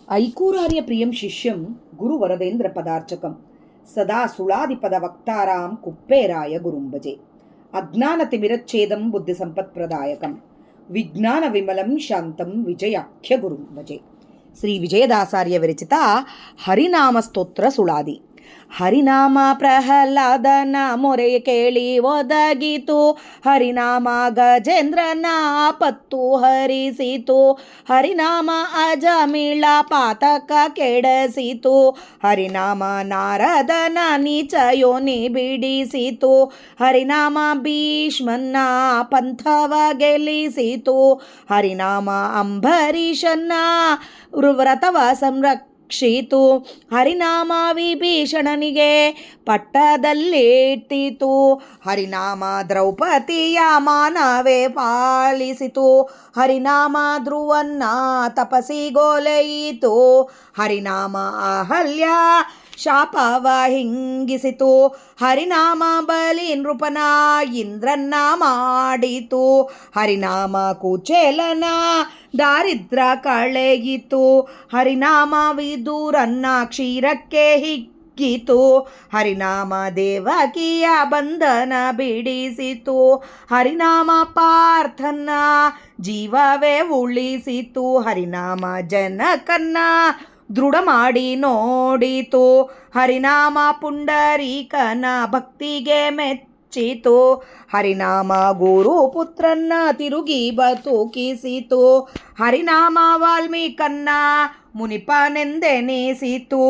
ಐಕೂರಾರ್ಯ ಪ್ರಿಯಂ ಶಿಷ್ಯಂ ಗುರುವರದೇಂದ್ರ ಪದಾರ್ಚಕಂ ಸದಾ ಸುಳಾದಿಪದ ವಕ್ತಾರಾಂ ಕುಪ್ಪೇರಾಯ ಗುರುಂಭಜೆ. ಅಜ್ಞಾನತಿಮಿರಚ್ಛೇದಂ ಬುದ್ಧಿಸಂಪತ್ಪ್ರದಾಯಕಂ ವಿಜ್ಞಾನ ವಿಮಲಂ ಶಾಂತಂ ವಿಜಯಾಖ್ಯ ಗುರುಂಭಜೆ. ಶ್ರೀ ವಿಜಯದಾಸಾರ್ಯ ವಿರಚಿತ ಹರಿನಾಮ ಸ್ತೋತ್ರ ಸುಳಾದಿ. ಹರಿನಾಮ ಪ್ರಹ್ಲಾದನ ಮೊರೆ ಕೇಳಿ ಒದಗಿತು, ಹರಿನಾಮ ಗಜೇಂದ್ರನ ಪತ್ತು ಹರಿಸಿತು, ಹರಿನಾಮ ಅಜಮಿಳ ಪಾತಕ ಕೆಡಸಿತು, ಹರಿನಾಮ ನಾರದನ ನೀಚ ಯೋನಿ ಬಿಡಿಸಿತು, ಹರಿನಾಮ ಭೀಷ್ಮನ್ನ ಪಂಥವ ಗೆಲ್ಲಿಸಿತು, ಹರಿನಾಮ ಅಂಬರೀಷನ್ನ ವ್ರತವ ಸಂರಕ್ಷಿತು, ಹರಿನಾಮ ವಿಭೀಷಣನಿಗೆ ಪಟ್ಟದಲ್ಲಿಟ್ಟಿತು, ಹರಿನಾಮ ದ್ರೌಪದಿಯ ಮಾನವೇ ಪಾಲಿಸಿತು, ಹರಿನಾಮ ಧ್ರುವನ್ನ ತಪಸಿಗೊಲೆಯಿತು, ಹರಿನಾಮ ಅಹಲ್ಯ ಶಾಪವ ಹಿಂಗಿಸಿತು, ಹರಿನಾಮ ಬಲಿ ನೃಪನ ಇಂದ್ರನ್ನ ಮಾಡಿತು, ಹರಿನಾಮ ಕುಚೇಲನ ದಾರಿದ್ರ ಕಳೆಯಿತು, ಹರಿನಾಮ ವಿದುರನ್ನ ಕ್ಷೀರಕ್ಕೆ ಹಿಗ್ಗಿತು, ಹರಿನಾಮ ದೇವಕಿಯ ಬಂಧನ ಬಿಡಿಸಿತು, ಹರಿನಾಮ ಪಾರ್ಥನ ಜೀವವೇ ಉಳಿಸಿತು, ಹರಿನಾಮ ಜನಕನ್ನ ದೃಢ ಮಾಡಿ ನೋಡಿತು, ಹರಿನಾಮ ಪುಂಡರೀಕನ ಭಕ್ತಿಗೆ ಮೆಚ್ಚಿತು, ಹರಿನಾಮ ಗುರು ಪುತ್ರನ್ನ ತಿರುಗಿ ಬದುಕಿಸಿತು, ಹರಿನಾಮ ವಾಲ್ಮೀಕನ್ನ ಮುನಿಪನೆಂದೆನಿಸಿತು,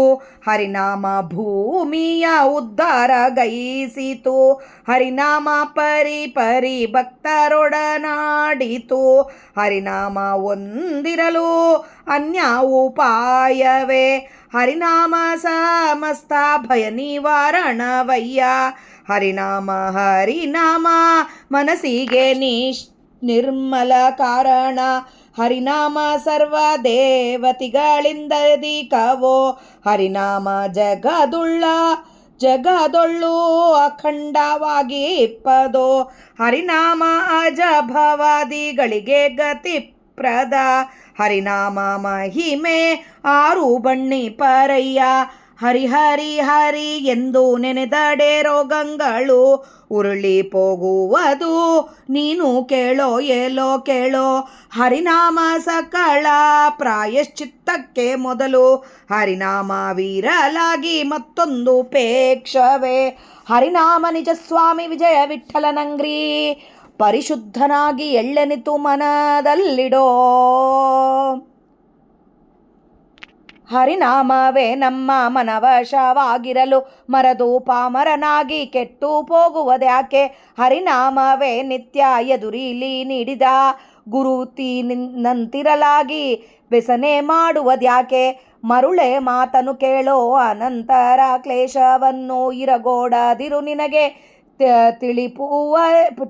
ಹರಿನಾಮ ಭೂಮಿಯ ಉದ್ಧಾರ ಗೈಸಿತು, ಹರಿನಾಮ ಪರಿ ಭಕ್ತರೊಡನಾಡಿತು, ಹರಿನಾಮ ಒಂದಿರಲು ಅನ್ಯ ಉಪಾಯವೇ, ಹರಿನಾಮ ಸಮಸ್ತ ಭಯ ನಿವಾರಣವಯ್ಯ, ಹರಿನಾಮ ಹರಿನಾಮ ಮನಸ್ಸಿಗೆ ನಿರ್ಮಲ ಕಾರಣ, ಹರಿನಾಮ ಸರ್ವ ದೇವತೆಗಳಿಂದಧಿಕವೋ, ಹರಿನಾಮ ಜಗದೊಳ್ಳು ಅಖಂಡವಾಗಿ ಇಪ್ಪದೋ, ಹರಿನಾಮ ಅಜಭವಾದಿಗಳಿಗೆ ಗತಿಪ್ರದ, ಹರಿನಾಮ ಮಹಿಮೆ ಆರು ಬಣ್ಣಿ ಪರಯ್ಯ, ಹರಿ ಎಂದು ನೆನೆದಡೆ ರೋಗಗಳು ಉರುಳಿ ಹೋಗುವುದು, ನೀನು ಕೇಳೋ ಕೇಳೋ, ಹರಿನಾಮ ಸಕಲ ಪ್ರಾಯಶ್ಚಿತ್ತಕ್ಕೆ ಮೊದಲು, ಹರಿನಾಮ ವೀರಲಾಗಿ ಮತ್ತೊಂದು ಪೇಕ್ಷವೇ, ಹರಿನಾಮ ನಿಜ ಸ್ವಾಮಿ ವಿಜಯ ವಿಠಲನಂಗ್ರಿ ಪರಿಶುದ್ಧನಾಗಿ ಎಳ್ಳೆನಿತು ಮನದಲ್ಲಿಡೋ, ಹರಿನಾಮವೇ ನಮ್ಮ ಮನವಶವಾಗಿರಲು ಮರದು ಪಾಮರನಾಗಿ ಕೆಟ್ಟು ಹೋಗುವುದ್ಯಾಕೆ, ಹರಿನಾಮವೇ ನಿತ್ಯ ಎದುರಿಲಿ ನೀಡಿದ ಗುರುತಿ ನಂತಿರಲಾಗಿ ವ್ಯಸನೆ ಮಾಡುವುದ್ಯಾಕೆ, ಮರುಳೆ ಮಾತನು ಕೇಳೋ ಅನಂತರ ಕ್ಲೇಶವನ್ನು ಇರಗೋಡದಿರು ನಿನಗೆ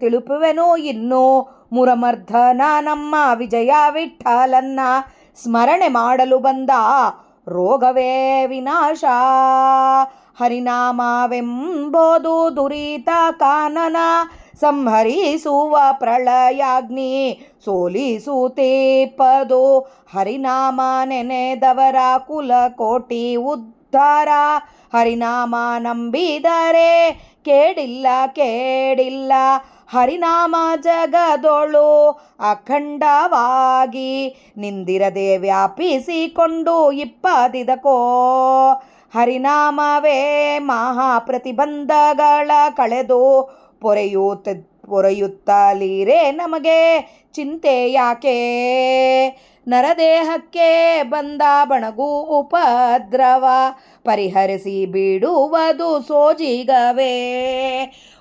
ತಿಳಿಪುವೆನು ಇನ್ನು, ಮುರಮರ್ಧನ ನಮ್ಮ ವಿಜಯ ವಿಠಲನ್ನ ಸ್ಮರಣೆ ಮಾಡಲು ಬಂದ ರೋಗವೇ ವಿನಾಶ, ಹರಿನಾಮವೆಂಬುದು ದುರಿತ ಕಾನನ ಸಂಹರಿಸುವ ಪ್ರಳಯಾಗ್ನಿ ಸೋಲಿಸುತ್ತೇಪದು, ಹರಿನಾಮ ನೆನೆದವರ ಕುಲಕೋಟಿ ಉದ್ಧಾರ, ಹರಿನಾಮ ನಂಬಿದರೆ ಕೇಡಿಲ್ಲ, ಹರಿನಾಮ ಜಗದೊಳು ಅಖಂಡವಾಗಿ ನಿಂದಿರದೆ ವ್ಯಾಪಿಸಿಕೊಂಡು ಇಪ್ಪದಿದಕೋ, ಹರಿನಾಮವೇ ಮಹಾಪ್ರತಿಬಂಧಗಳ ಕಳೆದು ಪೊರೆಯುತ್ತಲೀರೆ ನಮಗೆ ಚಿಂತೆ ಯಾಕೆ, ನರದೇಹಕ್ಕೆ ಬಂದ ಬಣಗು ಉಪದ್ರವ ಪರಿಹರಿಸಿ ಬಿಡುವುದು ಸೋಜಿಗವೇ,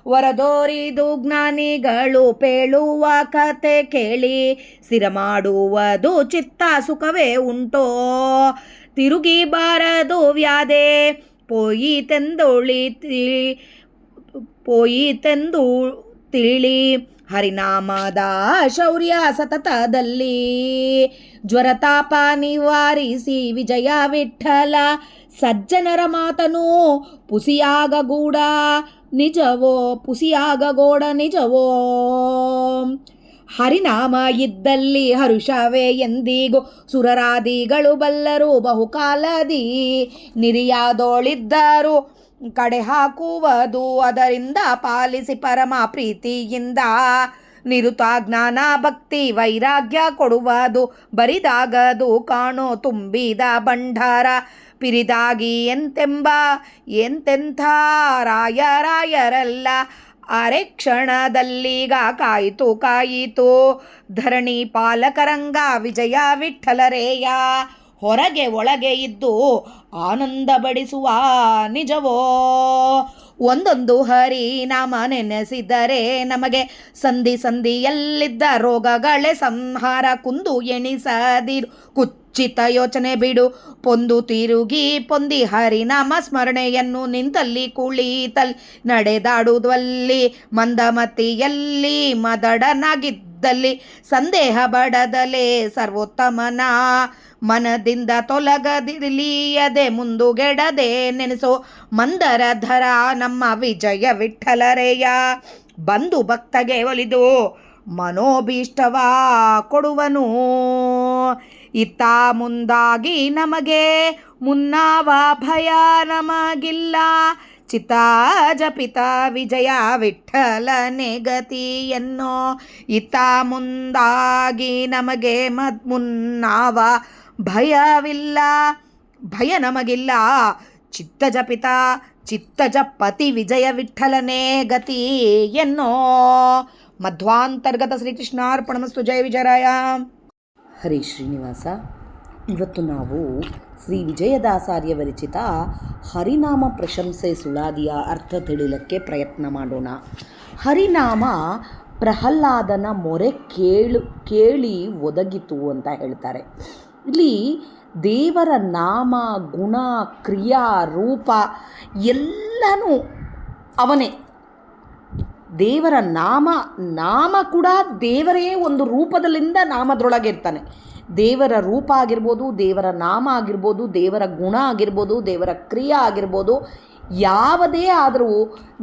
ವರದೋರಿದು ಜ್ಞಾನಿಗಳು ಪೇಳುವ ಕತೆ ಕೇಳಿ ಸ್ಥಿರ ಮಾಡುವುದು ಚಿತ್ತ ಸುಖವೇ ಉಂಟೋ, ತಿರುಗಿ ಬಾರದು ವ್ಯಾಧೆ ಪೋಯಿತೆಂದು ತಿಳಿ, ಹರಿನಾಮದ ಶೌರ್ಯ ಸತತದಲ್ಲಿ ಜ್ವರತಾಪ ನಿವಾರಿಸಿ ವಿಜಯ ವಿಠಲ, ಸಜ್ಜನರ ಮಾತನು ಪುಸಿಯಾಗಗೂಡ ನಿಜವೋ ಹರಿನಾಮ ಇದ್ದಲ್ಲಿ ಹರುಷವೇ ಎಂದಿಗೂ ಸುರರಾದಿಗಳು ಬಲ್ಲರು ಬಹುಕಾಲದಿ ನಿರಿಯಾದೋಳಿದ್ದರು ಕಡೆ ಹಾಕುವುದು ಅದರಿಂದ ಪಾಲಿಸಿ ಪರಮ ಪ್ರೀತಿಯಿಂದ ನಿರುತ ಜ್ಞಾನ ಭಕ್ತಿ ವೈರಾಗ್ಯ ಕೊಡುವುದು ಬರಿದಾಗದು ಕಾಣೋ ತುಂಬಿದ ಭಂಡಾರ ಪಿರಿದಾಗಿ ಎಂತೆಂಥ ರಾಯರಲ್ಲ ಅರೆ ಕ್ಷಣದಲ್ಲೀಗ ಕಾಯಿತು ಧರಣಿ ಪಾಲಕರಂಗ ವಿಜಯ ವಿಠಲರೇಯ ಹೊರಗೆ ಒಳಗೆ ಇದ್ದು ಆನಂದ ಬಡಿಸುವ ನಿಜವೋ ಒಂದೊಂದು ಹರಿನಾಮ ನೆನೆಸಿದರೆ ನಮಗೆ ಸಂಧಿಯಲ್ಲಿದ್ದ ರೋಗಗಳೇ ಸಂಹಾರ ಕುಂದು ಎಣಿಸದಿರು ಕುಚ್ಚಿತ ಯೋಚನೆ ಬಿಡು ಪೊಂದು ತಿರುಗಿ ಹರಿನಾಮ ಸ್ಮರಣೆಯನ್ನು ನಿಂತಲ್ಲಿ ಕುಳಿತಲ್ಲಿ ನಡೆದಾಡುವಲ್ಲಿ ಮಂದಮತಿಯಲ್ಲಿ ಮದಡನಾಗಿದ್ದಲ್ಲಿ ಸಂದೇಹ ಬಡದಲೇ ಸರ್ವೋತ್ತಮನ ಮನದಿಂದ ತೊಲಗದಿರಲಿಯದೆ ಮುಂದುಗೆಡದೆ ನೆನೆಸೋ ಮಂದರಧರ ನಮ್ಮ ವಿಜಯ ವಿಠಲರೇಯ ಬಂದು ಭಕ್ತಗೆ ಒಲಿದು ಮನೋಭೀಷ್ಟವ ಕೊಡುವನು ಇತ್ತ ಮುಂದಾಗಿ ನಮಗೆ ಮುನ್ನಾವ ಭಯ ನಮಗಿಲ್ಲ ಚಿತ್ತ ಜಪಿತ ವಿಜಯ ವಿಠಲನೆ ಗತಿಯನ್ನೋ ಇತ್ತ ಮುಂದಾಗಿ ನಮಗೆ ಮುನ್ನಾವ ಭಯವಿಲ್ಲ ಭಯ ನಮಗಿಲ್ಲ ಚಿತ್ತಜಪತಿ ವಿಜಯ ವಿಠಲನೇ ಗತಿ ಎನ್ನೋ. ಮಧ್ವಾಂತರ್ಗತ ಶ್ರೀಕೃಷ್ಣಾರ್ಪಣಮಸ್ತು. ಜಯ ವಿಜಯರಾಯ. ಹರಿ ಶ್ರೀನಿವಾಸ. ಇವತ್ತು ನಾವು ಶ್ರೀ ವಿಜಯದಾಸಾರ್ಯ ವಿರಚಿತ ಹರಿನಾಮ ಪ್ರಶಂಸೆ ಸುಳಾದಿಯ ಅರ್ಥ ತಿಳಿಯಲಿಕ್ಕೆ ಪ್ರಯತ್ನ ಮಾಡೋಣ. ಹರಿನಾಮ ಪ್ರಹ್ಲಾದನ ಮೊರೆ ಕೇಳಿ ಒದಗಿತು ಅಂತ ಹೇಳ್ತಾರೆ. ಇಲ್ಲಿ ದೇವರ ನಾಮ, ಗುಣ, ಕ್ರಿಯಾ, ರೂಪ ಎಲ್ಲನೂ ಅವನೇ. ದೇವರ ನಾಮ ಕೂಡ ದೇವರೇ ಒಂದು ರೂಪದಲ್ಲಿಂದ ನಾಮದೊಳಗೆ ಇರ್ತಾನೆ. ದೇವರ ರೂಪ ಆಗಿರ್ಬೋದು, ದೇವರ ನಾಮ ಆಗಿರ್ಬೋದು, ದೇವರ ಗುಣ ಆಗಿರ್ಬೋದು, ದೇವರ ಕ್ರಿಯೆ ಆಗಿರ್ಬೋದು, ಯಾವುದೇ ಆದರೂ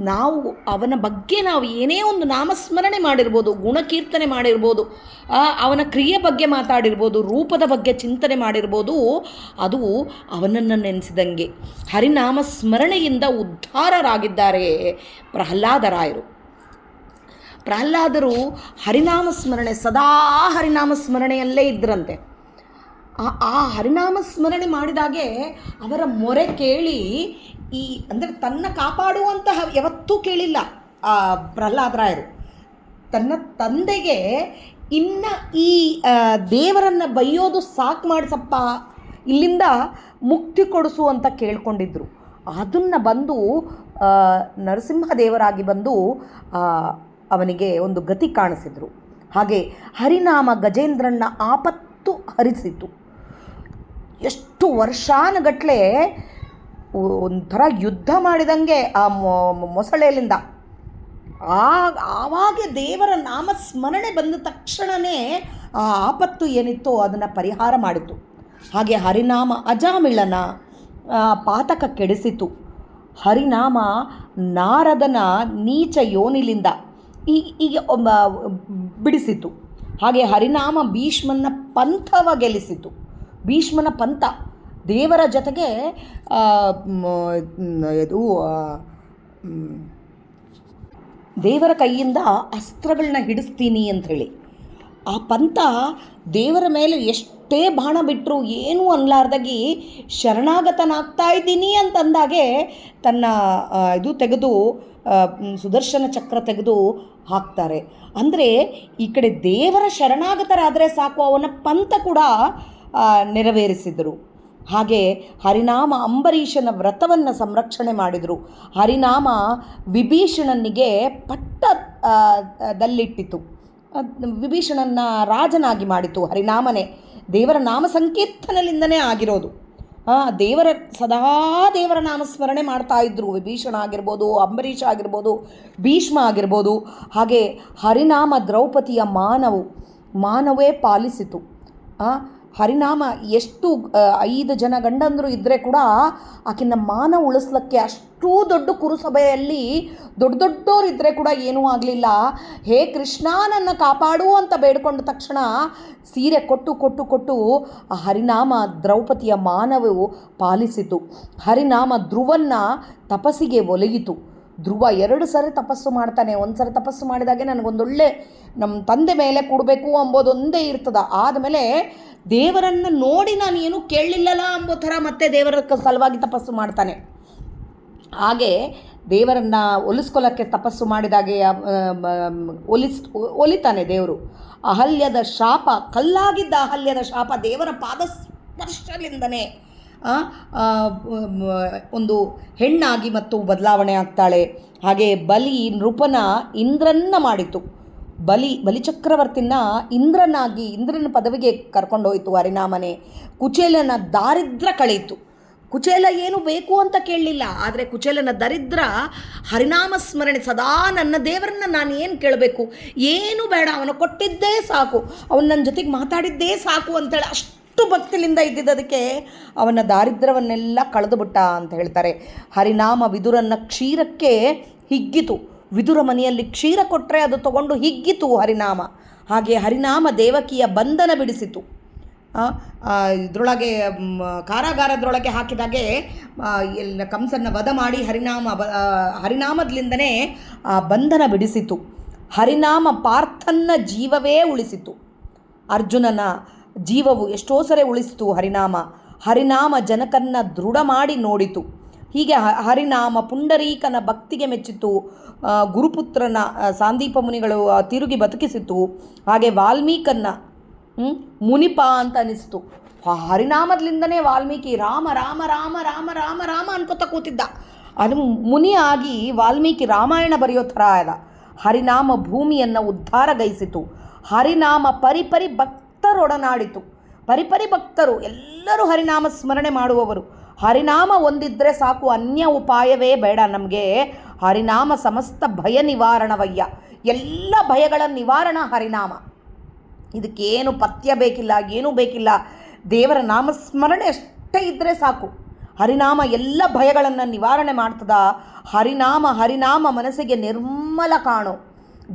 ನಾವು ಅವನ ಬಗ್ಗೆ ನಾವು ಏನೇ ಒಂದು ನಾಮಸ್ಮರಣೆ ಮಾಡಿರ್ಬೋದು, ಗುಣಕೀರ್ತನೆ ಮಾಡಿರ್ಬೋದು, ಅವನ ಕ್ರಿಯೆ ಬಗ್ಗೆ ಮಾತಾಡಿರ್ಬೋದು, ರೂಪದ ಬಗ್ಗೆ ಚಿಂತನೆ ಮಾಡಿರ್ಬೋದು, ಅದು ಅವನನ್ನು ನೆನೆಸಿದಂಗೆ. ಹರಿನಾಮ ಸ್ಮರಣೆಯಿಂದ ಉದ್ಧಾರರಾಗಿದ್ದಾರೆ ಪ್ರಹ್ಲಾದರಾಯರು. ಪ್ರಹ್ಲಾದರು ಹರಿನಾಮ ಸ್ಮರಣೆ, ಸದಾ ಹರಿನಾಮ ಸ್ಮರಣೆಯಲ್ಲೇ ಇದ್ದರಂತೆ. ಆ ಹರಿನಾಮ ಸ್ಮರಣೆ ಮಾಡಿದಾಗೆ ಅವರ ಮೊರೆ ಕೇಳಿ ಅಂದರೆ ತನ್ನ ಕಾಪಾಡುವಂತಹ ಯಾವತ್ತೂ ಕೇಳಿಲ್ಲ ಆ ಪ್ರಹ್ಲಾದರಾಯರು. ತನ್ನ ತಂದೆಗೆ ಇನ್ನು ಈ ದೇವರನ್ನು ಬೈಯೋದು ಸಾಕು ಮಾಡಿಸಪ್ಪ, ಇಲ್ಲಿಂದ ಮುಕ್ತಿ ಕೊಡಿಸು ಅಂತ ಕೇಳ್ಕೊಂಡಿದ್ರು. ಅದನ್ನು ಬಂದು ನರಸಿಂಹದೇವರಾಗಿ ಬಂದು ಅವನಿಗೆ ಒಂದು ಗತಿ ಕಾಣಿಸಿದರು. ಹಾಗೆ ಹರಿನಾಮ ಗಜೇಂದ್ರನ ಆಪತ್ತು ಹರಿಸಿತು. ಎಷ್ಟು ವರ್ಷಾನುಗಟ್ಟಲೆ ಒಂಥರ ಯುದ್ಧ ಮಾಡಿದಂಗೆ ಆ ಮೊಸಳೆಯಲ್ಲಿಂದ ಆವಾಗ ದೇವರ ನಾಮಸ್ಮರಣೆ ಬಂದ ತಕ್ಷಣವೇ ಆ ಆಪತ್ತು ಏನಿತ್ತೋ ಅದನ್ನು ಪರಿಹಾರ ಮಾಡಿತು. ಹಾಗೆ ಹರಿನಾಮ ಅಜಾಮಿಳನ ಪಾತಕ ಕೆಡಿಸಿತು. ಹರಿನಾಮ ನಾರದನ ನೀಚ ಯೋನಿಲಿಂದ ಈಗ ಬಿಡಿಸಿತು. ಹಾಗೆ ಹರಿನಾಮ ಭೀಷ್ಮನ ಪಂಥವ ಗೆಲ್ಲಿಸಿತು. ಭೀಷ್ಮನ ಪಂಥ ದೇವರ ಜೊತೆಗೆ ದೇವರ ಕೈಯಿಂದ ಅಸ್ತ್ರಗಳನ್ನ ಹಿಡಿಸ್ತೀನಿ ಅಂಥೇಳಿ ಆ ಪಂಥ ದೇವರ ಮೇಲೆ ಎಷ್ಟೇ ಬಾಣ ಬಿಟ್ಟರು ಏನೂ ಅನ್ಲಾರ್ದಾಗಿ ಶರಣಾಗತನಾಗ್ತಾ ಇದ್ದೀನಿ ಅಂತಂದಾಗೆ ತನ್ನ ತೆಗೆದು ಸುದರ್ಶನ ಚಕ್ರ ತೆಗೆದು ಹಾಕ್ತಾರೆ. ಅಂದರೆ ಈ ಕಡೆ ದೇವರ ಶರಣಾಗತರಾದರೆ ಸಾಕು, ಅವನ ಪಂಥ ಕೂಡ ನೆರವೇರಿಸಿದರು. ಹಾಗೆ ಹರಿನಾಮ ಅಂಬರೀಷನ ವ್ರತವನ್ನು ಸಂರಕ್ಷಣೆ ಮಾಡಿದರು. ಹರಿನಾಮ ವಿಭೀಷಣನಿಗೆ ಪಟ್ಟದಲ್ಲಿಟ್ಟಿತು. ವಿಭೀಷಣನ ರಾಜನಾಗಿ ಮಾಡಿತು ಹರಿನಾಮನೇ. ದೇವರ ನಾಮ ಸಂಕೀರ್ತನಲಿಂದನೇ ಆಗಿರೋದು. ಸದಾ ದೇವರ ನಾಮಸ್ಮರಣೆ ಮಾಡ್ತಾಯಿದ್ರು. ವಿಭೀಷಣ ಆಗಿರ್ಬೋದು, ಅಂಬರೀಷ ಆಗಿರ್ಬೋದು, ಭೀಷ್ಮ ಆಗಿರ್ಬೋದು. ಹಾಗೆ ಹರಿನಾಮ ದ್ರೌಪದಿಯ ಮಾನವೇ ಪಾಲಿಸಿತು. ಹರಿನಾಮ ಎಷ್ಟು 5 ಜನ ಗಂಡಂದರು ಇದ್ದರೆ ಕೂಡ ಆಕಿನ ಮಾನ ಉಳಿಸ್ಲಿಕ್ಕೆ ಅಷ್ಟೂ ದೊಡ್ಡ ಕುರುಸಭೆಯಲ್ಲಿ ದೊಡ್ಡ ದೊಡ್ಡೋರು ಇದ್ದರೆ ಕೂಡ ಏನೂ ಆಗಲಿಲ್ಲ. ಹೇ ಕೃಷ್ಣ ನನ್ನ ಕಾಪಾಡು ಅಂತ ಬೇಡ್ಕೊಂಡ ತಕ್ಷಣ ಸೀರೆ ಕೊಟ್ಟು ಕೊಟ್ಟು ಕೊಟ್ಟು ಆ ಹರಿನಾಮ ದ್ರೌಪದಿಯ ಮಾನವು ಪಾಲಿಸಿತು. ಹರಿನಾಮ ಧ್ರುವನ್ನ ತಪಸ್ಸಿಗೆ ಒಲಿಯಿತು. ಧ್ರುವ 2 ಸರಿ ತಪಸ್ಸು ಮಾಡ್ತಾನೆ. 1 ಸರಿ ತಪಸ್ಸು ಮಾಡಿದಾಗೆ ನನಗೊಂದೊಳ್ಳೆ ನಮ್ಮ ತಂದೆ ಮೇಲೆ ಕೊಡಬೇಕು ಅಂಬೋದೊಂದೇ ಇರ್ತದ. ಆದಮೇಲೆ ದೇವರನ್ನು ನೋಡಿ ನಾನು ಏನೂ ಕೇಳಲಿಲ್ಲಲ್ಲ ಅಂಬೋ ಥರ ಮತ್ತೆ ದೇವರ ಸಲುವಾಗಿ ತಪಸ್ಸು ಮಾಡ್ತಾನೆ. ಹಾಗೆ ದೇವರನ್ನು ಒಲಿಸ್ಕೊಳ್ಳೋಕ್ಕೆ ತಪಸ್ಸು ಮಾಡಿದಾಗೆ ಒಲಿತಾನೆ ದೇವರು. ಅಹಲ್ಯದ ಶಾಪ, ಕಲ್ಲಾಗಿದ್ದ ಅಹಲ್ಯದ ಶಾಪ ದೇವರ ಪಾದಸ್ಪರ್ಶದಿಂದನೇ ಒಂದು ಹೆಣ್ಣಾಗಿ ಮತ್ತು ಬದಲಾವಣೆ ಆಗ್ತಾಳೆ. ಹಾಗೆ ಬಲಿ ನೃಪನ ಇಂದ್ರನ್ನ ಮಾಡಿತು. ಬಲಿಚಕ್ರವರ್ತಿನ ಇಂದ್ರನಾಗಿ ಇಂದ್ರನ ಪದವಿಗೆ ಕರ್ಕೊಂಡೋಯ್ತು ಹರಿನಾಮನೆ. ಕುಚೇಲನ ದಾರಿದ್ರ್ಯ ಕಳೆಯಿತು. ಕುಚೇಲ ಏನು ಬೇಕು ಅಂತ ಕೇಳಲಿಲ್ಲ, ಆದರೆ ಕುಚೇಲನ ದರಿದ್ರ ಹರಿನಾಮ ಸ್ಮರಣೆ ಸದಾ ನನ್ನ ದೇವರನ್ನ ನಾನು ಏನು ಕೇಳಬೇಕು, ಏನು ಬೇಡ, ಅವನು ಕೊಟ್ಟಿದ್ದೇ ಸಾಕು, ಅವನು ನನ್ನ ಜೊತೆಗೆ ಮಾತಾಡಿದ್ದೇ ಸಾಕು ಅಂತೇಳಿ ಅಷ್ಟು ಭಕ್ತಿಲಿಂದ ಇದ್ದಿದ್ದದಕ್ಕೆ ಅವನ ದಾರಿದ್ರ್ಯವನ್ನೆಲ್ಲ ಕಳೆದುಬಿಟ್ಟ ಅಂತ ಹೇಳ್ತಾರೆ. ಹರಿನಾಮ ವಿದುರನ್ನ ಕ್ಷೀರಕ್ಕೆ ಹಿಗ್ಗಿತು. ವಿದುರ ಮನೆಯಲ್ಲಿ ಕ್ಷೀರ ಕೊಟ್ಟರೆ ಅದು ತಗೊಂಡು ಹಿಗ್ಗಿತು ಹರಿನಾಮ. ಹಾಗೆ ಹರಿನಾಮ ದೇವಕಿಯ ಬಂಧನ ಬಿಡಿಸಿತು. ಇದರೊಳಗೆ ಕಾರಾಗಾರದೊಳಗೆ ಹಾಕಿದಾಗೆ ಎಲ್ಲ ಕಂಸನ್ನು ವಧ ಮಾಡಿ ಹರಿನಾಮದಿಂದನೇ ಬಂಧನ ಬಿಡಿಸಿತು. ಹರಿನಾಮ ಪಾರ್ಥನ ಜೀವವೇ ಉಳಿಸಿತು. ಅರ್ಜುನನ ಜೀವವು ಎಷ್ಟೋ ಸರಿ ಉಳಿಸಿತು ಹರಿನಾಮ. ಹರಿನಾಮ ಜನಕನ್ನ ದೃಢ ಮಾಡಿ ನೋಡಿತು. ಹೀಗೆ ಹರಿನಾಮ ಪುಂಡರೀಕನ ಭಕ್ತಿಗೆ ಮೆಚ್ಚಿತು. ಗುರುಪುತ್ರನ ಸಾಂದೀಪ ಮುನಿಗಳು ತಿರುಗಿ ಬದುಕಿಸಿತು. ಹಾಗೆ ವಾಲ್ಮೀಕನ್ನ ಮುನಿಪ ಅಂತ ಅನಿಸ್ತು. ಹರಿನಾಮದಿಂದನೇ ವಾಲ್ಮೀಕಿ ರಾಮ ರಾಮ ರಾಮ ರಾಮ ರಾಮ ರಾಮ ಅನ್ಕೋತ ಕೂತಿದ್ದ. ಅದು ಮುನಿಯಾಗಿ ವಾಲ್ಮೀಕಿ ರಾಮಾಯಣ ಬರೆಯೋ ಥರ ಆದ. ಹರಿನಾಮ ಭೂಮಿಯನ್ನು ಉದ್ಧಾರಗೈಸಿತು. ಹರಿನಾಮ ಪರಿಪರಿ ಭಕ್ತರೊಡನಾಡಿತು. ಪರಿಪರಿ ಭಕ್ತರು ಎಲ್ಲರೂ ಹರಿನಾಮ ಸ್ಮರಣೆ ಮಾಡುವವರು. ಹರಿನಾಮ ಒಂದಿದ್ದರೆ ಸಾಕು, ಅನ್ಯ ಉಪಾಯವೇ ಬೇಡ ನಮಗೆ. ಹರಿನಾಮ ಸಮಸ್ತ ಭಯ ನಿವಾರಣವಯ್ಯ. ಎಲ್ಲ ಭಯಗಳ ನಿವಾರಣ ಹರಿನಾಮ. ಇದಕ್ಕೇನು ಪಥ್ಯ ಬೇಕಿಲ್ಲ, ಏನೂ ಬೇಕಿಲ್ಲ. ದೇವರ ನಾಮಸ್ಮರಣೆ ಅಷ್ಟೇ ಇದ್ದರೆ ಸಾಕು. ಹರಿನಾಮ ಎಲ್ಲ ಭಯಗಳನ್ನು ನಿವಾರಣೆ ಮಾಡ್ತದ. ಹರಿನಾಮ ಮನಸ್ಸಿಗೆ ನಿರ್ಮಲ ಕಾಣು.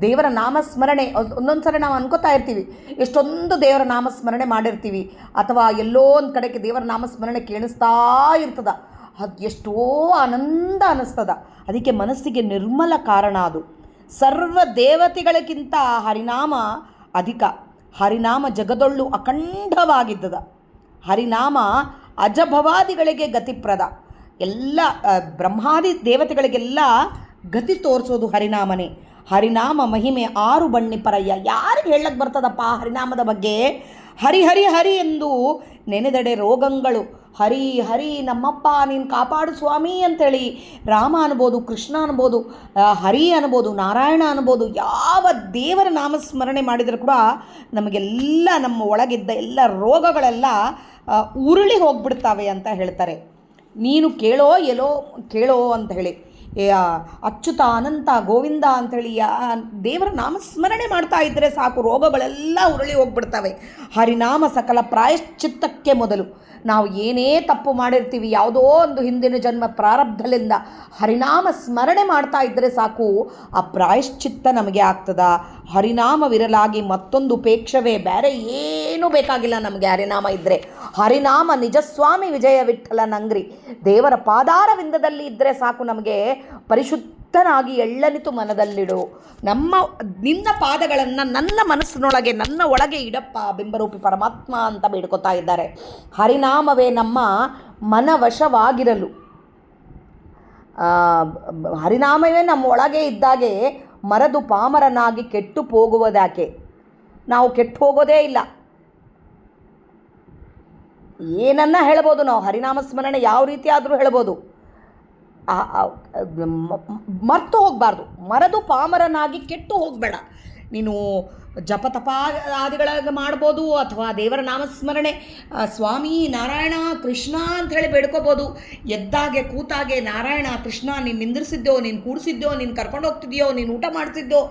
ದೇವರ ನಾಮಸ್ಮರಣೆ ಒಂದೊಂದು ಸರಿ ನಾವು ಅನ್ಕೋತಾ ಇರ್ತೀವಿ, ಎಷ್ಟೊಂದು ದೇವರ ನಾಮಸ್ಮರಣೆ ಮಾಡಿರ್ತೀವಿ, ಅಥವಾ ಎಲ್ಲೋ ಒಂದು ಕಡೆಗೆ ದೇವರ ನಾಮಸ್ಮರಣೆ ಕೇಳಿಸ್ತಾ ಇರ್ತದ. ಅದು ಎಷ್ಟೋ ಆನಂದ ಅನ್ನಿಸ್ತದ. ಅದಕ್ಕೆ ಮನಸ್ಸಿಗೆ ನಿರ್ಮಲ ಕಾರಣ ಅದು. ಸರ್ವ ದೇವತೆಗಳಿಗಿಂತ ಹರಿನಾಮ ಅಧಿಕ. ಹರಿನಾಮ ಜಗದೊಳ್ಳು ಅಖಂಡವಾಗಿದ್ದದ. ಹರಿನಾಮ ಅಜಭವಾದಿಗಳಿಗೆ ಗತಿಪ್ರದ. ಎಲ್ಲ ಬ್ರಹ್ಮಾದಿ ದೇವತೆಗಳಿಗೆಲ್ಲ ಗತಿ ತೋರಿಸೋದು ಹರಿನಾಮನೇ. ಹರಿನಾಮ ಮಹಿಮೆ 6 ಬಣ್ಣಿ ಪರಯ್ಯ. ಯಾರಿಗೆ ಹೇಳಕ್ಕೆ ಬರ್ತದಪ್ಪ ಹರಿನಾಮದ ಬಗ್ಗೆ? ಹರಿ ಹರಿ ಹರಿ ಎಂದು ನೆನೆದಡೆ ರೋಗಗಳು. ಹರಿ ಹರಿ ನಮ್ಮಪ್ಪ ನೀನು ಕಾಪಾಡು ಸ್ವಾಮಿ ಅಂಥೇಳಿ ರಾಮ ಅನ್ಬೋದು, ಕೃಷ್ಣ ಅನ್ಬೋದು, ಹರಿ ಅನ್ಬೋದು, ನಾರಾಯಣ ಅನ್ಬೋದು. ಯಾವ ದೇವರ ನಾಮಸ್ಮರಣೆ ಮಾಡಿದರೂ ಕೂಡ ನಮಗೆಲ್ಲ ನಮ್ಮ ಒಳಗಿದ್ದ ಎಲ್ಲ ರೋಗಗಳೆಲ್ಲ ಉರುಳಿ ಹೋಗ್ಬಿಡ್ತಾವೆ ಅಂತ ಹೇಳ್ತಾರೆ. ನೀನು ಕೇಳೋ ಎಲ್ಲೋ ಕೇಳೋ ಅಂತ ಹೇಳಿ ಅಚ್ಯುತ ಅನಂತ ಗೋವಿಂದ ಅಂಥೇಳಿ ದೇವರ ನಾಮಸ್ಮರಣೆ ಮಾಡ್ತಾ ಇದ್ದರೆ ಸಾಕು, ರೋಗಗಳೆಲ್ಲ ಉರುಳಿ ಹೋಗ್ಬಿಡ್ತವೆ. ಹರಿನಾಮ ಸಕಲ ಪ್ರಾಯಶ್ಚಿತ್ತಕ್ಕೆ ಮೊದಲು. ನಾವು ಏನೇ ತಪ್ಪು ಮಾಡಿರ್ತೀವಿ, ಯಾವುದೋ ಒಂದು ಹಿಂದಿನ ಜನ್ಮ ಪ್ರಾರಬ್ಧದಿಂದ ಹರಿನಾಮ ಸ್ಮರಣೆ ಮಾಡ್ತಾ ಇದ್ದರೆ ಸಾಕು, ಆ ಪ್ರಾಯಶ್ಚಿತ್ತ ನಮಗೆ ಆಗ್ತದ. ಹರಿನಾಮವಿರಲಾಗಿ ಮತ್ತೊಂದು ಉಪೇಕ್ಷವೇ ಬೇರೆ ಏನೂ ಬೇಕಾಗಿಲ್ಲ ನಮಗೆ ಹರಿನಾಮ ಇದ್ದರೆ. ಹರಿನಾಮ ನಿಜಸ್ವಾಮಿ ವಿಜಯ ವಿಠಲನಂಗ್ರಿ. ದೇವರ ಪಾದಾರವಿಂದದಲ್ಲಿ ಇದ್ದರೆ ಸಾಕು, ನಮಗೆ ಪರಿಶುದ್ಧನಾಗಿ ಎಳ್ಳನಿತು ಮನದಲ್ಲಿಡು. ನಿನ್ನ ಪಾದಗಳನ್ನು ನನ್ನ ಮನಸ್ಸಿನೊಳಗೆ ನನ್ನ ಒಳಗೆ ಇಡಪ್ಪ ಬಿಂಬರೂಪಿ ಪರಮಾತ್ಮ ಅಂತ ಬೇಡ್ಕೊತಾ ಇದ್ದಾರೆ. ಹರಿನಾಮವೇ ನಮ್ಮ ಮನವಶವಾಗಿರಲು. ಹರಿನಾಮವೇ ನಮ್ಮ ಒಳಗೆ ಇದ್ದಾಗೆ ಮರದು ಪಾಮರನಾಗಿ ಕೆಟ್ಟು ಹೋಗುವುದಾಕೆ. ನಾವು ಕೆಟ್ಟು ಹೋಗೋದೇ ಇಲ್ಲ. ಏನನ್ನ ಹೇಳ್ಬೋದು ನಾವು, ಹರಿನಾಮ ಸ್ಮರಣೆ ಯಾವ ರೀತಿ ಆದರೂ ಹೇಳ್ಬೋದು. ಮರ್ತು ಹೋಗಬಾರ್ದು. ಮರದು ಪಾಮರನಾಗಿ ಕೆಟ್ಟು ಹೋಗಬೇಡ. ನೀನು ಜಪತಪಾದಿಗಳಾಗ ಮಾಡ್ಬೋದು, ಅಥವಾ ದೇವರ ನಾಮಸ್ಮರಣೆ ಸ್ವಾಮಿ ನಾರಾಯಣ ಕೃಷ್ಣ ಅಂಥೇಳಿ ಬೇಡ್ಕೋಬೋದು. ಎದ್ದಾಗೆ ಕೂತಾಗೆ ನಾರಾಯಣ ಕೃಷ್ಣ ನೀನು ನಿಂದಿರಿಸಿದ್ದೋ, ನೀನು ಕೂಡಿಸಿದ್ದೋ, ನೀನು ಕರ್ಕೊಂಡು ಹೋಗ್ತಿದ್ಯೋ, ನೀನು ಊಟ ಮಾಡ್ತಿದ್ದೋ,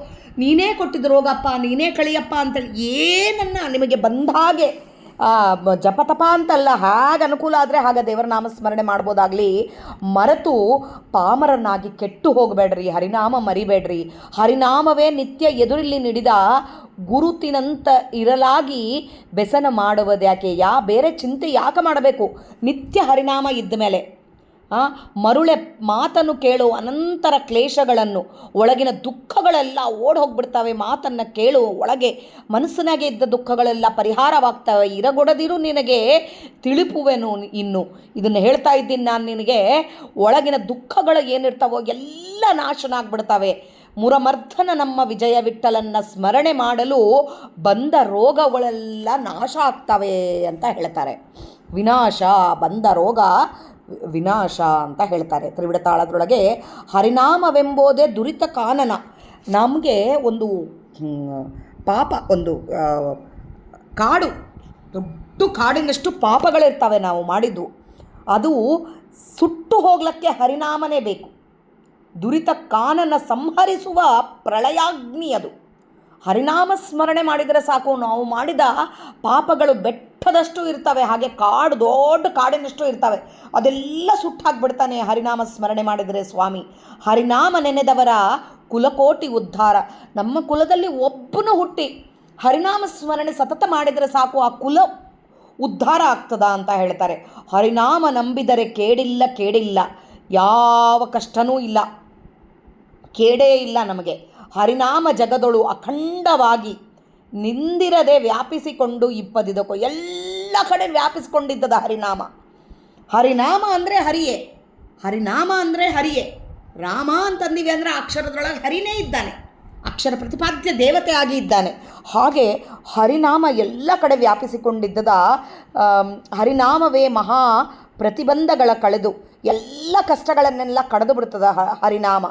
ನೀನೇ ಕೊಟ್ಟಿದ್ದು ರೋಗಪ್ಪ, ನೀನೇ ಕಳಿಯಪ್ಪ ಅಂತೇಳಿ ಏನನ್ನ ನಿಮಗೆ ಬಂದ ಹಾಗೆ ಜಪತಪ ಅಂತಲ್ಲ, ಹಾಗೆ ಅನುಕೂಲ ಆದರೆ ಹಾಗೆ ದೇವರ ನಾಮಸ್ಮರಣೆ ಮಾಡ್ಬೋದಾಗಲಿ. ಮರೆತು ಪಾಮರನಾಗಿ ಕೆಟ್ಟು ಹೋಗಬೇಡ್ರಿ, ಹರಿನಾಮ ಮರಿಬೇಡ್ರಿ. ಹರಿನಾಮವೇ ನಿತ್ಯ ಎದುರಲ್ಲಿ ನಿಡಿದ ಗುರುತಿನಂತ ಇರಲಾಗಿ ಬೆಸನ ಮಾಡುವುದ್ಯಾಕೆ? ಬೇರೆ ಚಿಂತೆ ಯಾಕೆ ಮಾಡಬೇಕು? ನಿತ್ಯ ಹರಿನಾಮ ಇದ್ದ ಮೇಲೆ ಮರುಳೆ ಮಾತನ್ನು ಕೇಳು, ಅನಂತರ ಕ್ಲೇಶಗಳನ್ನು, ಒಳಗಿನ ದುಃಖಗಳೆಲ್ಲ ಓಡಿ ಹೋಗ್ಬಿಡ್ತವೆ. ಮಾತನ್ನು ಕೇಳು, ಒಳಗೆ ಮನಸ್ಸಿನಾಗೆ ಇದ್ದ ದುಃಖಗಳೆಲ್ಲ ಪರಿಹಾರವಾಗ್ತವೆ. ಇರಗೊಡದಿರು ನಿನಗೆ ತಿಳಿಪುವೆನು ಇನ್ನು. ಇದನ್ನು ಹೇಳ್ತಾ ಇದ್ದೀನಿ ನಾನು ನಿನಗೆ. ಒಳಗಿನ ದುಃಖಗಳು ಏನಿರ್ತಾವೋ ಎಲ್ಲ ನಾಶನ ಆಗ್ಬಿಡ್ತವೆ. ಮುರಮರ್ಧನ ನಮ್ಮ ವಿಜಯ ವಿಠಲನ್ನ ಸ್ಮರಣೆ ಮಾಡಲು ಬಂದ ರೋಗಗಳೆಲ್ಲ ನಾಶ ಆಗ್ತವೆ ಅಂತ ಹೇಳ್ತಾರೆ. ವಿನಾಶ, ಬಂದ ರೋಗ ವಿನಾಶ ಅಂತ ಹೇಳ್ತಾರೆ. ತ್ರಿವಿಡ ತಾಳದೊಳಗೆ ಹರಿನಾಮವೆಂಬುದೇ ದುರಿತ ಕಾನನ. ನಮಗೆ ಒಂದು ಪಾಪ, ಒಂದು ಕಾಡು, ದೊಡ್ಡ ಕಾಡಿನಷ್ಟು ಪಾಪಗಳಿರ್ತವೆ ನಾವು ಮಾಡಿದ್ದು. ಅದು ಸುಟ್ಟು ಹೋಗ್ಲಿಕ್ಕೆ ಹರಿನಾಮನೇ ಬೇಕು. ದುರಿತ ಕಾನನ ಸಂಹರಿಸುವ ಪ್ರಳಯಾಗ್ನಿ ಅದು. ಹರಿನಾಮ ಸ್ಮರಣೆ ಮಾಡಿದರೆ ಸಾಕು, ನಾವು ಮಾಡಿದ ಪಾಪಗಳು ಬೆಟ್ಟದಷ್ಟು ಇರ್ತವೆ. ಹಾಗೆ ಕಾಡು, ದೊಡ್ಡ ಕಾಡಿನಷ್ಟು ಇರ್ತವೆ. ಅದೆಲ್ಲ ಸುಟ್ಟಾಕ್ಬಿಡ್ತಾನೆ ಹರಿನಾಮ ಸ್ಮರಣೆ ಮಾಡಿದರೆ ಸ್ವಾಮಿ. ಹರಿನಾಮ ನೆನೆದವರ ಕುಲಕೋಟಿ ಉದ್ಧಾರ. ನಮ್ಮ ಕುಲದಲ್ಲಿ ಒಬ್ಬನು ಹುಟ್ಟಿ ಹರಿನಾಮ ಸ್ಮರಣೆ ಸತತ ಮಾಡಿದರೆ ಸಾಕು, ಆ ಕುಲ ಉದ್ಧಾರ ಆಗ್ತದ ಅಂತ ಹೇಳ್ತಾರೆ. ಹರಿನಾಮ ನಂಬಿದರೆ ಕೇಡಿಲ್ಲ, ಕೇಡಿಲ್ಲ, ಯಾವ ಕಷ್ಟನೂ ಇಲ್ಲ, ಕೇಡೇ ಇಲ್ಲ ನಮಗೆ. ಹರಿನಾಮ ಜಗದೊಳು ಅಖಂಡವಾಗಿ ನಿಂದಿರದೆ ವ್ಯಾಪಿಸಿಕೊಂಡು ಇಪ್ಪದಿದಕ್ಕೋ, ಎಲ್ಲ ಕಡೆ ವ್ಯಾಪಿಸಿಕೊಂಡಿದ್ದದ ಹರಿನಾಮ. ಹರಿನಾಮ ಅಂದರೆ ಹರಿಯೇ, ಹರಿನಾಮ ಅಂದರೆ ಹರಿಯೇ. ರಾಮ ಅಂತಂದಿವೆ ಅಂದರೆ ಅಕ್ಷರದೊಳಗೆ ಹರಿನೇ ಇದ್ದಾನೆ, ಅಕ್ಷರ ಪ್ರತಿಪಾದ್ಯ ದೇವತೆ ಆಗಿ ಇದ್ದಾನೆ. ಹಾಗೆ ಹರಿನಾಮ ಎಲ್ಲ ಕಡೆ ವ್ಯಾಪಿಸಿಕೊಂಡಿದ್ದದ ಹರಿನಾಮವೇ ಮಹಾ ಪ್ರತಿಬಂಧಗಳ ಕಳೆದು ಎಲ್ಲ ಕಷ್ಟಗಳನ್ನೆಲ್ಲ ಕಳೆದು ಬಿಡ್ತದ ಹರಿನಾಮ.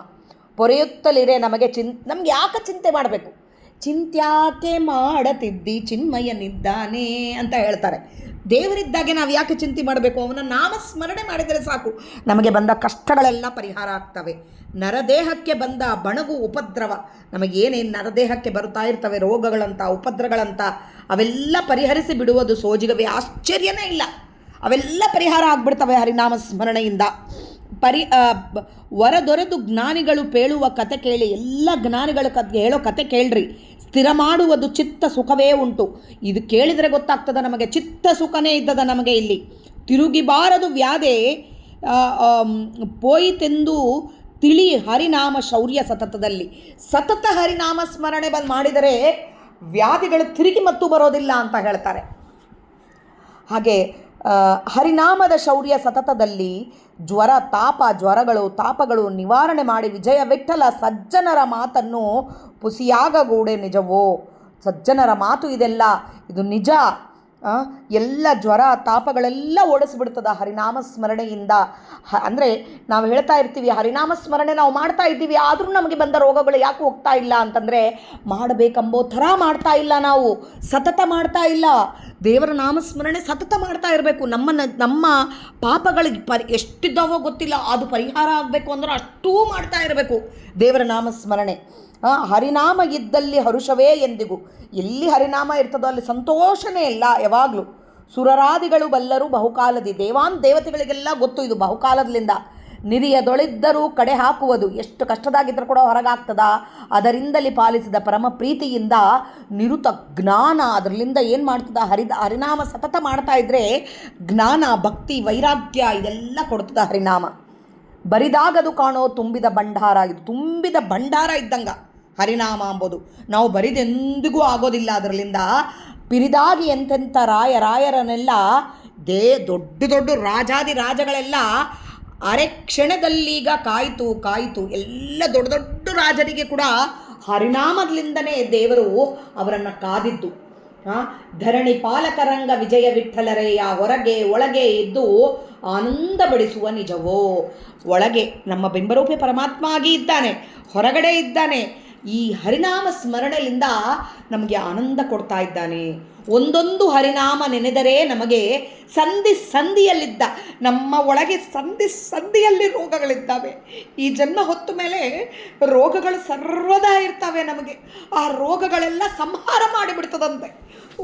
ಪೊರೆಯುತ್ತಲಿರೆ ನಮಗೆ ನಮ್ಗೆ ಯಾಕೆ ಚಿಂತೆ ಮಾಡಬೇಕು? ಚಿಂತ್ಯಾಕೆ ಮಾಡತಿದ್ದಿ ಚಿನ್ಮಯನಿದ್ದಾನೆ ಅಂತ ಹೇಳ್ತಾರೆ. ದೇವರಿದ್ದಾಗೆ ನಾವು ಯಾಕೆ ಚಿಂತೆ ಮಾಡಬೇಕು? ಅವನ ನಾಮಸ್ಮರಣೆ ಮಾಡಿದರೆ ಸಾಕು, ನಮಗೆ ಬಂದ ಕಷ್ಟಗಳೆಲ್ಲ ಪರಿಹಾರ ಆಗ್ತವೆ. ನರದೇಹಕ್ಕೆ ಬಂದ ಬಣಗು ಉಪದ್ರವ, ನಮಗೇನೇನು ನರದೇಹಕ್ಕೆ ಬರುತ್ತಾ ಇರ್ತವೆ ರೋಗಗಳಂತ, ಉಪದ್ರಗಳಂತ, ಅವೆಲ್ಲ ಪರಿಹರಿಸಿ ಬಿಡುವುದು ಸೋಜಿಗವೇ. ಆಶ್ಚರ್ಯನೇ ಇಲ್ಲ, ಅವೆಲ್ಲ ಪರಿಹಾರ ಆಗ್ಬಿಡ್ತವೆ ಹರಿನಾಮ ಸ್ಮರಣೆಯಿಂದ. ವರದೊರೆದು ಜ್ಞಾನಿಗಳು ಪೇಳುವ ಕತೆ ಕೇಳಿ, ಎಲ್ಲ ಜ್ಞಾನಿಗಳು ಹೇಳೋ ಕತೆ ಕೇಳ್ರಿ. ಸ್ಥಿರ ಮಾಡುವುದು ಚಿತ್ತ ಸುಖವೇ ಉಂಟು. ಇದು ಕೇಳಿದರೆ ಗೊತ್ತಾಗ್ತದ ನಮಗೆ, ಚಿತ್ತ ಸುಖನೇ ಇದ್ದದ ನಮಗೆ ಇಲ್ಲಿ. ತಿರುಗಿಬಾರದು ವ್ಯಾಧೆ ಪೋಯಿತೆಂದು ತಿಳಿ ಹರಿನಾಮ ಶೌರ್ಯ ಸತತದಲ್ಲಿ. ಸತತ ಹರಿನಾಮ ಸ್ಮರಣೆ ಮಾಡಿದರೆ ವ್ಯಾಧಿಗಳು ತಿರುಗಿ ಮತ್ತು ಬರೋದಿಲ್ಲ ಅಂತ ಹೇಳ್ತಾರೆ. ಹಾಗೆ ಹರಿನಾಮದ ಶೌರ್ಯ ಸತತದಲ್ಲಿ ಜ್ವರ ಜ್ವರಗಳು ತಾಪಗಳು ನಿವಾರಣೆ ಮಾಡಿ ವಿಜಯ ವಿಠಲ ಸಜ್ಜನರ ಮಾತನ್ನು ಪುಸಿಯಾಗಗೂಡೆ ನಿಜವೋ. ಸಜ್ಜನರ ಮಾತು ಇದೆಲ್ಲ, ಇದು ನಿಜ. ಎಲ್ಲ ಜ್ವರ ತಾಪಗಳೆಲ್ಲ ಓಡಿಸ್ಬಿಡ್ತದ ಹರಿನಾಮ ಸ್ಮರಣೆಯಿಂದ. ಅಂದರೆ ನಾವು ಹೇಳ್ತಾ ಇರ್ತೀವಿ ಹರಿನಾಮ ಸ್ಮರಣೆ ನಾವು ಮಾಡ್ತಾ ಇದ್ದೀವಿ, ಆದರೂ ನಮಗೆ ಬಂದ ರೋಗಗಳು ಯಾಕೆ ಹೋಗ್ತಾ ಇಲ್ಲ ಅಂತಂದರೆ ಮಾಡಬೇಕೆಂಬೋ ಥರ ಮಾಡ್ತಾ ಇಲ್ಲ, ನಾವು ಸತತ ಮಾಡ್ತಾ ಇಲ್ಲ. ದೇವರ ನಾಮಸ್ಮರಣೆ ಸತತ ಮಾಡ್ತಾ ಇರಬೇಕು. ನಮ್ಮ ಪಾಪಗಳಿಗೆ ಎಷ್ಟಿದ್ದಾವೋ ಗೊತ್ತಿಲ್ಲ, ಅದು ಪರಿಹಾರ ಆಗಬೇಕು ಅಂದ್ರೆ ಅಷ್ಟೂ ಮಾಡ್ತಾ ಇರಬೇಕು ದೇವರ ನಾಮಸ್ಮರಣೆ. ಹರಿನಾಮ ಇದ್ದಲ್ಲಿ ಹರುಷವೇ ಎಂದಿಗೂ. ಎಲ್ಲಿ ಹರಿನಾಮ ಇರ್ತದೋ ಅಲ್ಲಿ ಸಂತೋಷನೇ ಇಲ್ಲ ಯಾವಾಗಲೂ. ಸುರರಾದಿಗಳು ಬಲ್ಲರು ಬಹುಕಾಲದಿ, ದೇವತೆಗಳಿಗೆಲ್ಲ ಗೊತ್ತು ಇದು ಬಹುಕಾಲದಿಂದ. ನಿರಿಯದೊಳಿದ್ದರೂ ಕಡೆ ಹಾಕುವುದು, ಎಷ್ಟು ಕಷ್ಟದಾಗಿದ್ದರೂ ಕೂಡ ಹೊರಗಾಗ್ತದ. ಅದರಿಂದಲೇ ಪಾಲಿಸಿದ ಪರಮ ಪ್ರೀತಿಯಿಂದ ನಿರುತ ಜ್ಞಾನ, ಅದರಿಂದ ಏನು ಮಾಡ್ತದ ಹರಿನಾಮ ಸತತ ಮಾಡ್ತಾ ಇದ್ದರೆ ಜ್ಞಾನ ಭಕ್ತಿ ವೈರಾಗ್ಯ ಇದೆಲ್ಲ ಕೊಡ್ತದ ಹರಿನಾಮ. ಬರಿದಾಗದು ಕಾಣೋ ತುಂಬಿದ ಭಂಡಾರ, ಇದು ತುಂಬಿದ ಭಂಡಾರ ಇದ್ದಂಗ ಹರಿನಾಮ ಅಂಬೋದು. ನಾವು ಬರಿದೆಂದಿಗೂ ಆಗೋದಿಲ್ಲ ಅದರಲ್ಲಿಂದ. ಪಿರಿದಾಗಿ ಎಂತೆಂಥ ರಾಯರನ್ನೆಲ್ಲ ದೊಡ್ಡ ದೊಡ್ಡ ರಾಜಾದಿ ರಾಜಗಳೆಲ್ಲ ಅರೆ ಕ್ಷಣದಲ್ಲೀಗ ಕಾಯಿತು ಎಲ್ಲ ದೊಡ್ಡ ದೊಡ್ಡ ರಾಜರಿಗೆ ಕೂಡ ಹರಿನಾಮದಿಂದನೇ ದೇವರು ಅವರನ್ನು ಕಾದಿದ್ದು. ಧರಣಿ ಪಾಲಕರಂಗ ವಿಜಯ ವಿಠಲರೆಯ ಹೊರಗೆ ಒಳಗೆ ಇದ್ದು ಆನಂದ ಬಡಿಸುವ ನಿಜವೋ. ಒಳಗೆ ನಮ್ಮ ಬಿಂಬರೂಪಿ ಪರಮಾತ್ಮ ಆಗಿ ಇದ್ದಾನೆ, ಹೊರಗಡೆ ಇದ್ದಾನೆ. ಈ ಹರಿನಾಮ ಸ್ಮರಣೆಯಿಂದ ನಮಗೆ ಆನಂದ ಕೊಡ್ತಾ ಇದ್ದಾನೆ. ಒಂದೊಂದು ಹರಿನಾಮ ನೆನೆದರೆ ನಮಗೆ ಸಂಧಿಯಲ್ಲಿದ್ದ ನಮ್ಮ ಒಳಗೆ ಸಂಧಿಯಲ್ಲಿ ರೋಗಗಳಿದ್ದಾವೆ. ಈ ಜನ್ಮ ಹೊತ್ತ ಮೇಲೆ ರೋಗಗಳು ಸರ್ವದಾ ಇರ್ತವೆ. ನಮಗೆ ಆ ರೋಗಗಳೆಲ್ಲ ಸಂಹಾರ ಮಾಡಿಬಿಡ್ತದಂತೆ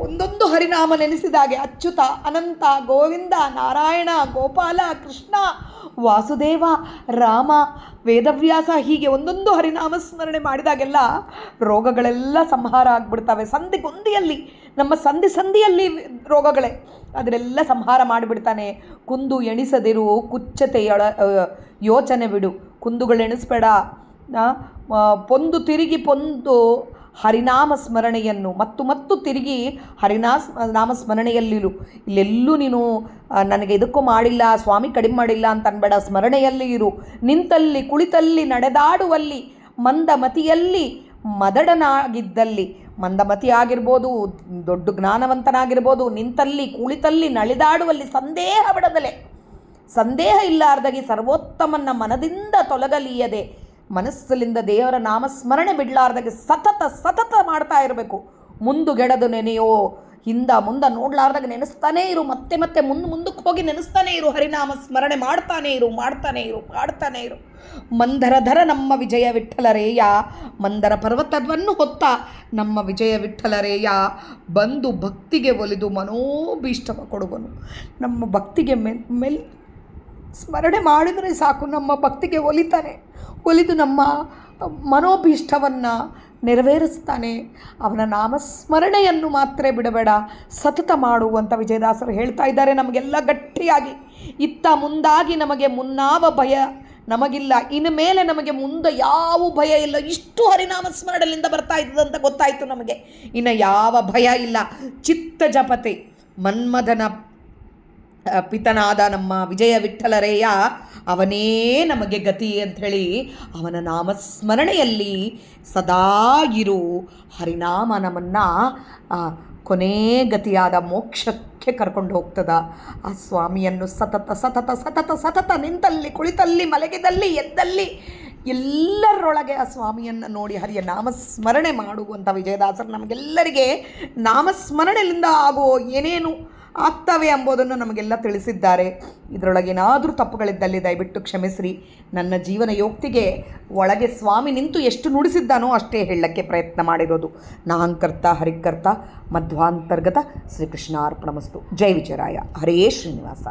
ಒಂದೊಂದು ಹರಿನಾಮ ನೆನೆಸಿದಾಗೆ. ಅಚ್ಯುತ, ಅನಂತ, ಗೋವಿಂದ, ನಾರಾಯಣ, ಗೋಪಾಲ, ಕೃಷ್ಣ, ವಾಸುದೇವ, ರಾಮ, ವೇದವ್ಯಾಸ, ಹೀಗೆ ಒಂದೊಂದು ಹರಿನಾಮ ಸ್ಮರಣೆ ಮಾಡಿದಾಗೆಲ್ಲ ರೋಗಗಳೆಲ್ಲ ಸಂಹಾರ ಆಗಿಬಿಡ್ತವೆ. ಸಂಧಿಗೊಂದಿಯಲ್ಲಿ ನಮ್ಮ ಸಂಧಿಯಲ್ಲಿ ರೋಗಗಳೇ ಅದರೆಲ್ಲ ಸಂಹಾರ ಮಾಡಿಬಿಡ್ತಾನೆ. ಕುಂದು ಎಣಿಸದಿರು ಕುಚ್ಚತೆಯೊಳ ಯೋಚನೆ ಬಿಡು, ಕುಂದುಗಳೆಣಿಸ್ಬೇಡ. ಪೊಂದು ತಿರುಗಿ ಪೊಂದು ಹರಿನಾಮ ಸ್ಮರಣೆಯನ್ನು ಮತ್ತು ತಿರುಗಿ ನಾಮ ಸ್ಮರಣೆಯಲ್ಲಿರು. ಇಲ್ಲೆಲ್ಲೂ ನೀನು ನನಗೆ ಇದಕ್ಕೂ ಮಾಡಿಲ್ಲ, ಸ್ವಾಮಿ ಕಡಿಮೆ ಮಾಡಿಲ್ಲ ಅಂತ ಅನ್ಬೇಡ. ಸ್ಮರಣೆಯಲ್ಲಿ ಇರು. ನಿಂತಲ್ಲಿ, ಕುಳಿತಲ್ಲಿ, ನಡೆದಾಡುವಲ್ಲಿ, ಮಂದಮತಿಯಲ್ಲಿ, ಮದಡನಾಗಿದ್ದಲ್ಲಿ, ಮಂದಮತಿ ಆಗಿರ್ಬೋದು, ದೊಡ್ಡ ಜ್ಞಾನವಂತನಾಗಿರ್ಬೋದು, ನಿಂತಲ್ಲಿ, ಕುಳಿತಲ್ಲಿ, ನಡೆದಾಡುವಲ್ಲಿ ಸಂದೇಹ ಬಿಡದಲೆ, ಸಂದೇಹ ಇಲ್ಲಾರ್ದಾಗಿ ಸರ್ವೋತ್ತಮನ ಮನದಿಂದ ತೊಲಗಲಿಯದೆ, ಮನಸ್ಸಲ್ಲಿಂದ ದೇವರ ನಾಮಸ್ಮರಣೆ ಬಿಡಲಾರ್ದಾಗೆ ಸತತ ಮಾಡ್ತಾ ಇರಬೇಕು. ಮುಂದುಗೆಡದು ನೆನೆಯೋ, ಮುಂದೆ ನೋಡ್ಲಾರ್ದಾಗ ನೆನೆಸ್ತಾನೇ ಇರು. ಮತ್ತೆ ಮುಂದಕ್ಕೆ ಹೋಗಿ ನೆನೆಸ್ತಾನೇ ಇರು. ಹರಿನಾಮ ಸ್ಮರಣೆ ಮಾಡ್ತಾನೆ ಇರು. ಮಂದರಧರ ನಮ್ಮ ವಿಜಯ ವಿಠಲರೇಯ, ಮಂದರ ಪರ್ವತವನ್ನು ಹೊತ್ತ ನಮ್ಮ ವಿಜಯ ವಿಠಲರೇಯ, ಬಂದು ಭಕ್ತಿಗೆ ಒಲಿದು ಮನೋಭೀಷ್ಟವ ಕೊಡುವನು. ನಮ್ಮ ಭಕ್ತಿಗೆ ಸ್ಮರಣೆ ಮಾಡಿದರೆ ಸಾಕು, ನಮ್ಮ ಭಕ್ತಿಗೆ ಒಲಿದು ನಮ್ಮ ಮನೋಭೀಷ್ಟವನ್ನು ನೆರವೇರಿಸ್ತಾನೆ. ಅವನ ನಾಮಸ್ಮರಣೆಯನ್ನು ಮಾತ್ರ ಬಿಡಬೇಡ, ಸತತ ಮಾಡುವಂಥ ವಿಜಯದಾಸರು ಹೇಳ್ತಾ ಇದ್ದಾರೆ ನಮಗೆಲ್ಲ ಗಟ್ಟಿಯಾಗಿ. ಇತ್ತ ಮುಂದಾಗಿ ನಮಗೆ ಮುನ್ನಾವ ಭಯ ನಮಗಿಲ್ಲ, ಇನ್ನು ಮೇಲೆ ನಮಗೆ ಮುಂದೆ ಯಾವ ಭಯ ಇಲ್ಲ. ಇಷ್ಟು ಹರಿನಾಮ ಸ್ಮರಣೆಯಿಂದ ಬರ್ತಾ ಇದ್ದದಂತ ಗೊತ್ತಾಯಿತು ನಮಗೆ. ಇನ್ನು ಯಾವ ಭಯ ಇಲ್ಲ. ಚಿತ್ತ ಜಪತೆ ಮನ್ಮಥನ ಪಿತನಾದ ನಮ್ಮ ವಿಜಯ ವಿಠಲರೇಯ ಅವನೇ ನಮಗೆ ಗತಿ ಅಂಥೇಳಿ ಅವನ ನಾಮಸ್ಮರಣೆಯಲ್ಲಿ ಸದಾ ಇರು. ಹರಿನಾಮ ನಮ್ಮನ್ನು ಕೊನೇ ಗತಿಯಾದ ಮೋಕ್ಷಕ್ಕೆ ಕರ್ಕೊಂಡು ಹೋಗ್ತದ. ಆ ಸ್ವಾಮಿಯನ್ನು ಸತತ ನಿಂತಲ್ಲಿ, ಕುಳಿತಲ್ಲಿ, ಮಲಗಿದಲ್ಲಿ, ಎದ್ದಲ್ಲಿ ಎಲ್ಲರೊಳಗೆ ಆ ಸ್ವಾಮಿಯನ್ನು ನೋಡಿ ಹರಿಯ ನಾಮಸ್ಮರಣೆ ಮಾಡುವಂಥ ವಿಜಯದಾಸರು ನಮಗೆಲ್ಲರಿಗೆ ನಾಮಸ್ಮರಣೆಯಿಂದ ಆಗುವ ಏನೇನು ಆಗ್ತವೆ ಎಂಬುದನ್ನು ನಮಗೆಲ್ಲ ತಿಳಿಸಿದ್ದಾರೆ. ಇದರೊಳಗೇನಾದರೂ ತಪ್ಪುಗಳಿದ್ದಲ್ಲಿ ದಯವಿಟ್ಟು ಕ್ಷಮಿಸ್ರಿ. ನನ್ನ ಜೀವನ ಯೋಕ್ತಿಗೆ ಒಳಗೆ ಸ್ವಾಮಿ ನಿಂತು ಎಷ್ಟು ನುಡಿಸಿದ್ದಾನೋ ಅಷ್ಟೇ ಹೇಳಕ್ಕೆ ಪ್ರಯತ್ನ ಮಾಡಿರೋದು. ನಾಹಂಕರ್ತ ಹರಿಕರ್ತ ಮಧ್ವಾಂತರ್ಗತ ಶ್ರೀಕೃಷ್ಣಾರ್ಪಣಮಸ್ತು. ಜೈ ವಿಜಯರಾಯ. ಹರೇ ಶ್ರೀನಿವಾಸ.